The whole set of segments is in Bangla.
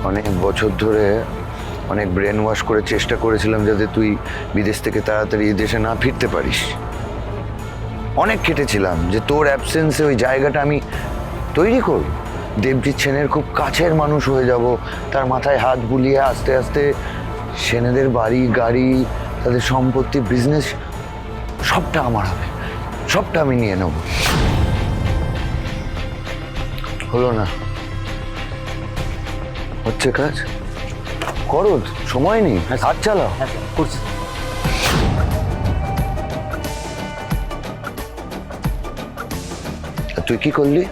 অনেক বছর ধরে অনেক ব্রেন ওয়াশ করে চেষ্টা করেছিলাম যাতে তুই বিদেশ থেকে তাড়াতাড়ি দেশে না ফিরতে পারিস। অনেক কেটেছিলাম যে তোর অ্যাবসেন্সে ওই জায়গাটা আমি তৈরি করব। দেবজিৎ সেনের খুব কাছের মানুষ হয়ে যাব, তার মাথায় হাত বুলিয়ে আস্তে আস্তে সেনেদের বাড়ি গাড়ি তাদের সম্পত্তি বিজনেস সবটা আমার হবে, সবটা আমি নিয়ে নেব। হলো না, হচ্ছে কাজ করো, সময় নেই, হাত চালাও। করছি। তুই কি করলি,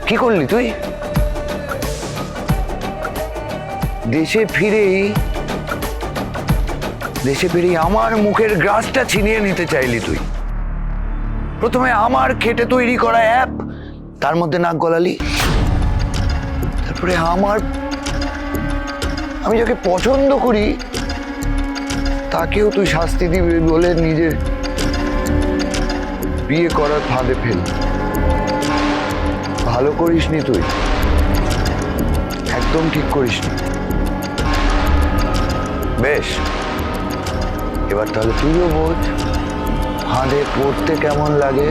কি করলি তুই? দেশে ফিরেই আমার মুখের গ্রাসটা ছিনিয়ে নিতে চাইলি তুই। প্রথমে আমার খেটে তৈরি করা অ্যাপ, তার মধ্যে নাক গলালি। তারপরে আমি যাকে পছন্দ করি তাকেও তুই শাস্তি দিবি বলে নিজের বিয়ে করার ফাঁদে ফেল। ভালো করিসনি তুই, একদম ঠিক করিসনি। বেশ, এবার তাহলে তুইও বোঝ ফাঁদে পড়তে কেমন লাগে।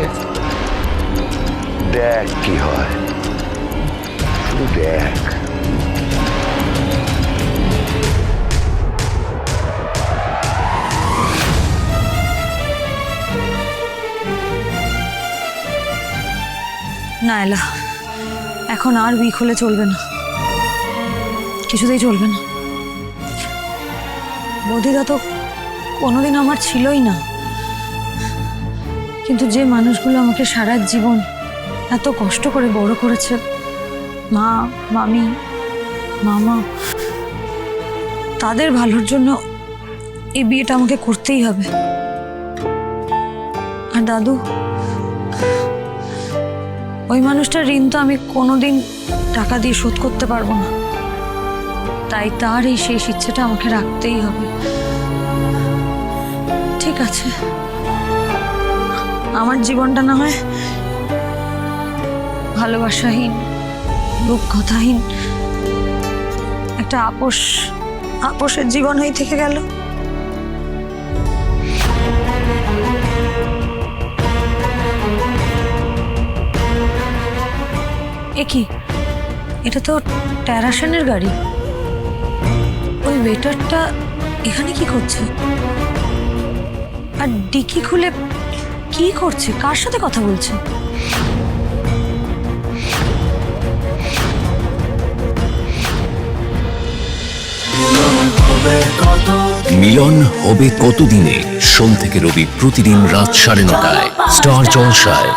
দেখ কি হয়, শুধু দেখ। না এলা, এখন আর উইক হলে চলবে না, কিছুতেই চলবে না। বৌদিদা তো কোনোদিন আমার ছিলই না, কিন্তু যে মানুষগুলো আমাকে সারা জীবন এত কষ্ট করে বড় করেছে, মা মামি মামা, তাদের ভালোর জন্য এই বিয়েটা আমাকে করতেই হবে। আর দাদু, ওই মানুষটার ঋণ তো আমি কোনোদিন টাকা দিয়ে শোধ করতে পারবো না, তাই তার এই শেষ ইচ্ছেটা আমাকে রাখতেই হবে। ঠিক আছে, আমার জীবনটা না হয় ভালোবাসাহীন রূপকথাহীন একটা আপোষের জীবন হয়ে থেকে গেল। এ কি, এটা তো ট্যারাশনের গাড়ি। ওই ওয়েটারটা এখানে কি করছে? আর ডিকি খুলে কি করছে? কার সাথে কথা বলছে? মিলন হবে কতদিনে? সোম থেকে রবি প্রতিদিন রাত 9:30টায় স্টার জলসায়।